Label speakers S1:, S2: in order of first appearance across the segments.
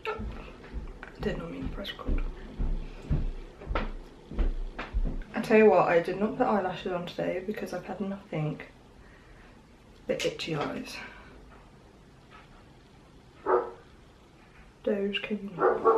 S1: I did not mean to press record. I tell you what, I did not put eyelashes on today because I've had nothing but itchy eyes.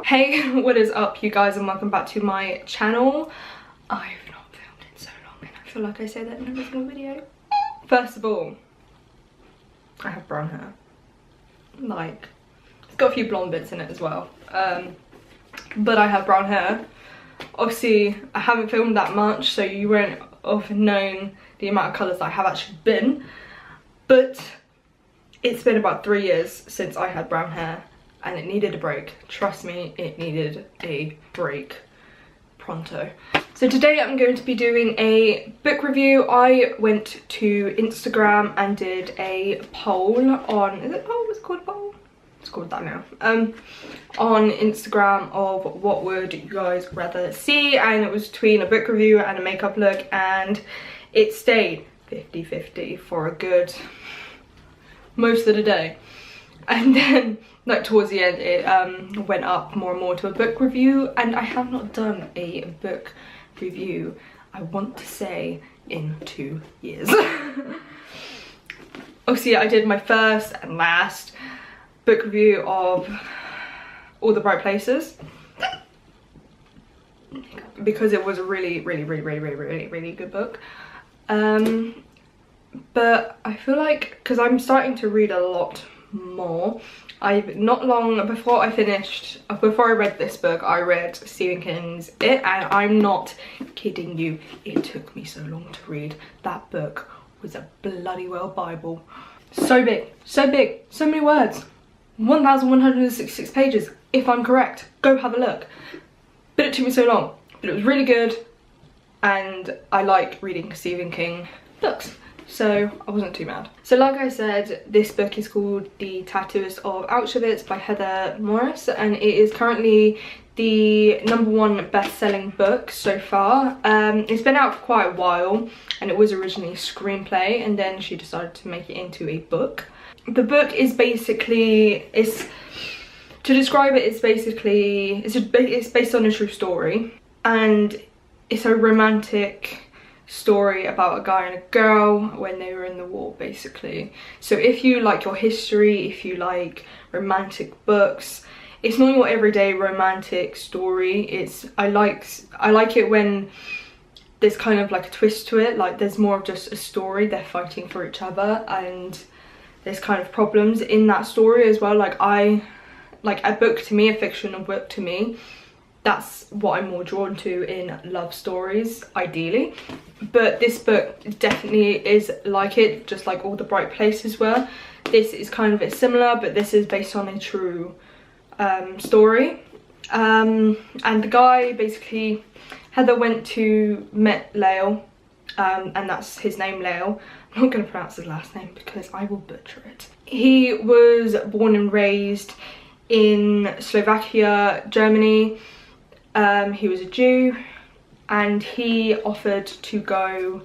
S1: Hey, what is up you guys, and welcome back to my channel. I've not filmed in so long and I feel like I say that in every single video. First of all, I have brown hair. Like, it's got a few blonde bits in it as well. But I have brown hair. Obviously, I haven't filmed that much, so you won't have known the amount of colours I have actually been. But it's been about 3 years since I had brown hair. And it needed a break. Trust me, it needed a break pronto. So today I'm going to be doing a book review. I went to Instagram and did a poll on, is it poll? Was it called a poll? It's called that now. On Instagram of what would you guys rather see, and it was between a book review and a makeup look, and it stayed 50-50 for a good most of the day. And then like towards the end it went up more and more to a book review, and I have not done a book review, I want to say, in 2 years. Obviously I did my first and last book review of All the Bright Places because it was a really good book. But I feel like, because I'm starting to read a lot more, I've not long before I read this book, I read Stephen King's It, and I'm not kidding you, it took me so long to read. That book was a bloody well Bible. So big, so many words, 1,166 pages if I'm correct. Go have a look. But it took me so long, but it was really good, and I like reading Stephen King books, so I wasn't too mad. So like I said, this book is called The Tattooist of Auschwitz by Heather Morris, and it is currently the #1 best-selling book so far. It's been out for quite a while, and it was originally a screenplay, and then she decided to make it into a book. The book is basically, to describe it, it's based on a true story, and it's a romantic story about a guy and a girl when they were in the war, basically. So if you like your history, if you like romantic books, it's not your everyday romantic story. I like it when there's kind of like a twist to it, like there's more of just a story, they're fighting for each other, and there's kind of problems in that story as well. Like a book to me, a fictional book to me, that's what I'm more drawn to in love stories, ideally. But this book definitely is like it, just like All the Bright Places were. This is kind of similar, but this is based on a true story. And the guy, basically, Heather met Lael, and that's his name, Lael. I'm not going to pronounce his last name because I will butcher it. He was born and raised in Slovakia, Germany. He was a Jew, and he offered to go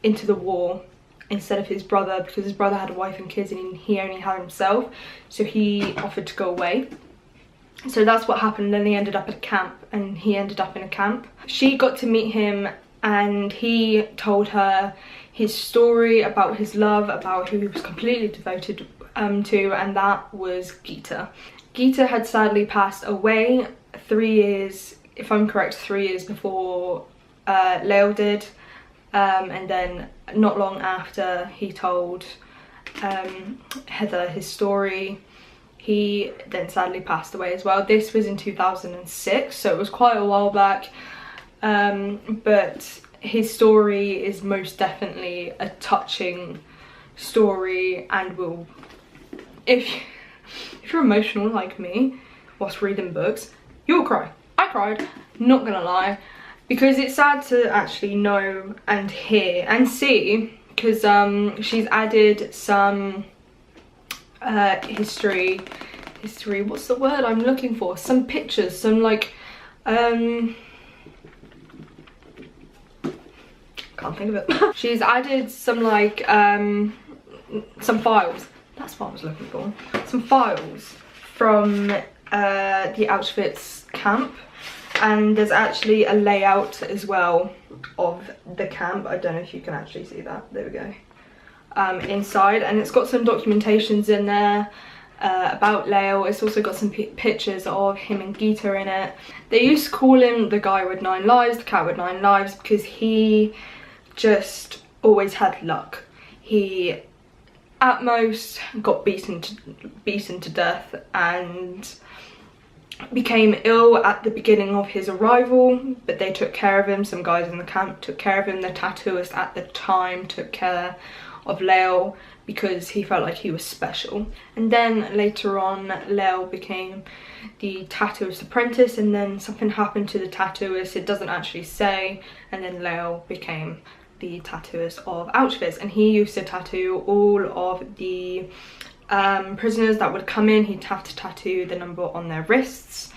S1: into the war instead of his brother, because his brother had a wife and kids and he only had himself, so he offered to go away. So that's what happened. Then they ended up at a camp, and he ended up in a camp. She got to meet him, and he told her his story about his love, about who he was completely devoted to, and that was Gita. Gita had sadly passed away 3 years, if I'm correct, 3 years before Lael did, and then not long after he told Heather his story, he then sadly passed away as well. This was in 2006, so it was quite a while back, but his story is most definitely a touching story, and will, if you're emotional like me whilst reading books, you'll cry. I cried, not gonna lie, because it's sad to actually know and hear and see, because she's added some history, what's the word I'm looking for? Some pictures, some like, can't think of it. She's added some like, some files That's what I was looking for. Some files from the Auschwitz camp, and there's actually a layout as well of the camp. I don't know if you can actually see that. There we go. Inside, and it's got some documentations in there about Leo. It's also got some pictures of him and Gita in it. They used to call him the guy with 9 lives, the cat with 9 lives, because he just always had luck. He at most got beaten to death and became ill at the beginning of his arrival, but they took care of him. Some guys in the camp took care of him. The tattooist at the time took care of Leo because he felt like he was special. And then later on, Leo became the tattooist apprentice, and then something happened to the tattooist, it doesn't actually say, and then Leo became the tattooist of Auschwitz, and he used to tattoo all of the prisoners that would come in. He'd have to tattoo the number on their wrists.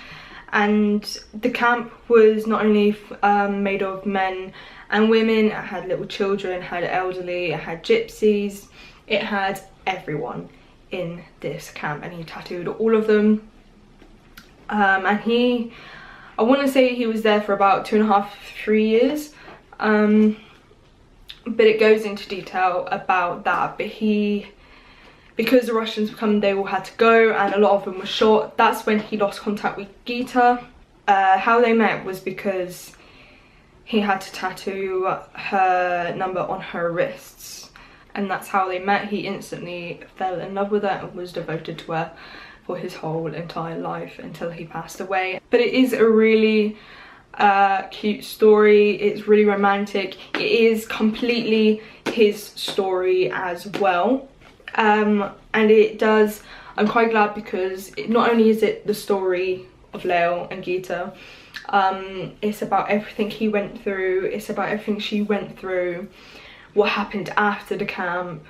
S1: And the camp was not only made of men and women, it had little children, it had elderly, it had gypsies, it had everyone in this camp, and he tattooed all of them. And I want to say he was there for about 2.5 to 3 years, but it goes into detail about that. But because the Russians were coming, they all had to go, and a lot of them were shot. That's when he lost contact with Gita. How they met was because he had to tattoo her number on her wrists, and that's how they met. He instantly fell in love with her and was devoted to her for his whole entire life until he passed away. But it is a really cute story. It's really romantic. It is completely his story as well. And it does, I'm quite glad, because not only is it the story of Leo and Gita, it's about everything he went through, it's about everything she went through, what happened after the camp,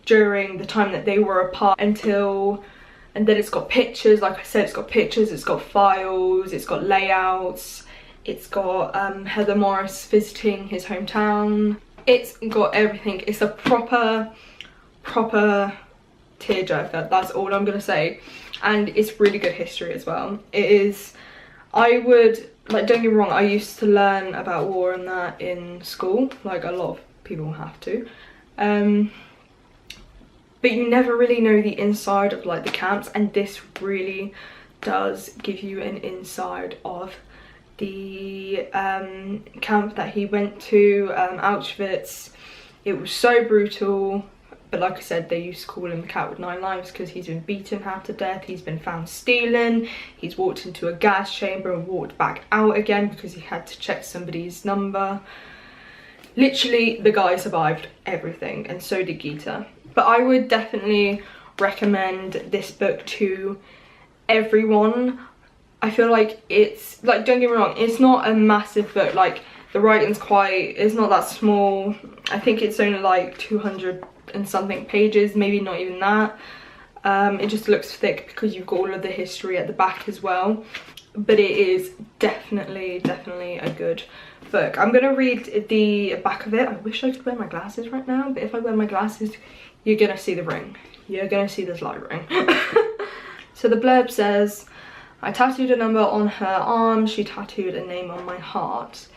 S1: during the time that they were apart, and then it's got pictures. Like I said, it's got pictures, it's got files, it's got layouts, it's got Heather Morris visiting his hometown. It's got everything. It's a proper tearjerker, that's all I'm gonna say. And it's really good history as well. It is, I would, like, don't get me wrong, I used to learn about war and that in school, like a lot of people have to, but you never really know the inside of like the camps, and this really does give you an inside of the camp that he went to, Auschwitz. It was so brutal. But like I said, they used to call him the cat with 9 lives because he's been beaten half to death, he's been found stealing, he's walked into a gas chamber and walked back out again because he had to check somebody's number. Literally, the guy survived everything, and so did Gita. But I would definitely recommend this book to everyone. I feel like it's, like, don't get me wrong, it's not a massive book. Like, the writing's it's not that small. I think it's only like 200 and something pages, maybe not even that. It just looks thick because you've got all of the history at the back as well. But it is definitely a good book. I'm gonna read the back of it. I wish I could wear my glasses right now, but if I wear my glasses, you're gonna see the ring. You're gonna see this light ring. So the blurb says, I tattooed a number on her arm, she tattooed a name on my heart.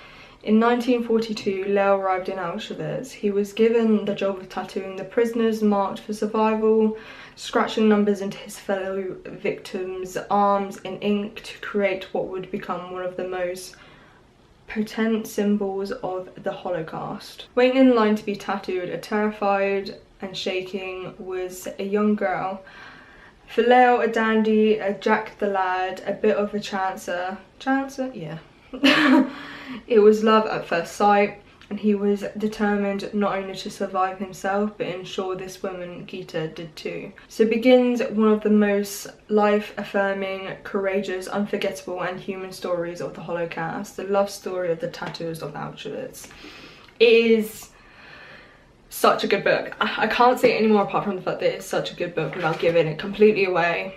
S1: In 1942, Leo arrived in Auschwitz. He was given the job of tattooing the prisoners marked for survival, scratching numbers into his fellow victims' arms in ink to create what would become one of the most potent symbols of the Holocaust. Waiting in line to be tattooed, a terrified and shaking, was a young girl. For Leo, a dandy, a Jack the lad, a bit of a chancer. Chancer? Yeah. It was love at first sight, and he was determined not only to survive himself but ensure this woman, Gita, did too. So begins one of the most life-affirming, courageous, unforgettable and human stories of the Holocaust, the love story of the Tattooist of Auschwitz. It is such a good book. I can't say any more apart from the fact that it's such a good book without giving it completely away.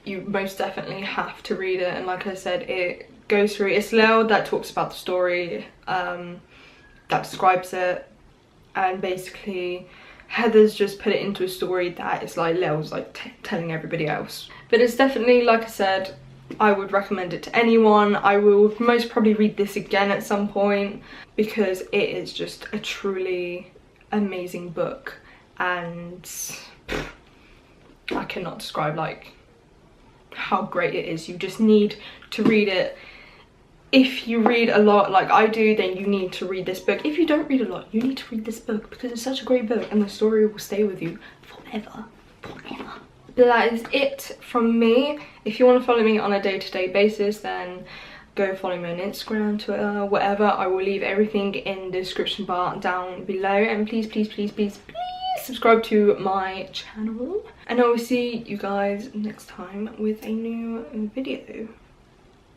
S1: You most definitely have to read it, and like I said, it goes through, it's Leo that talks about the story, that describes it, and basically Heather's just put it into a story that it's like Lil's like telling everybody else. But it's definitely, like I said, I would recommend it to anyone. I will most probably read this again at some point because it is just a truly amazing book, and I cannot describe like how great it is. You just need to read it. If you read a lot like I do, then you need to read this book. If you don't read a lot, you need to read this book because it's such a great book and the story will stay with you forever. That is it from me. If you want to follow me on a day-to-day basis, then go follow me on Instagram, Twitter, whatever. I will leave everything in the description bar down below, and please subscribe to my channel, and I will see you guys next time with a new video.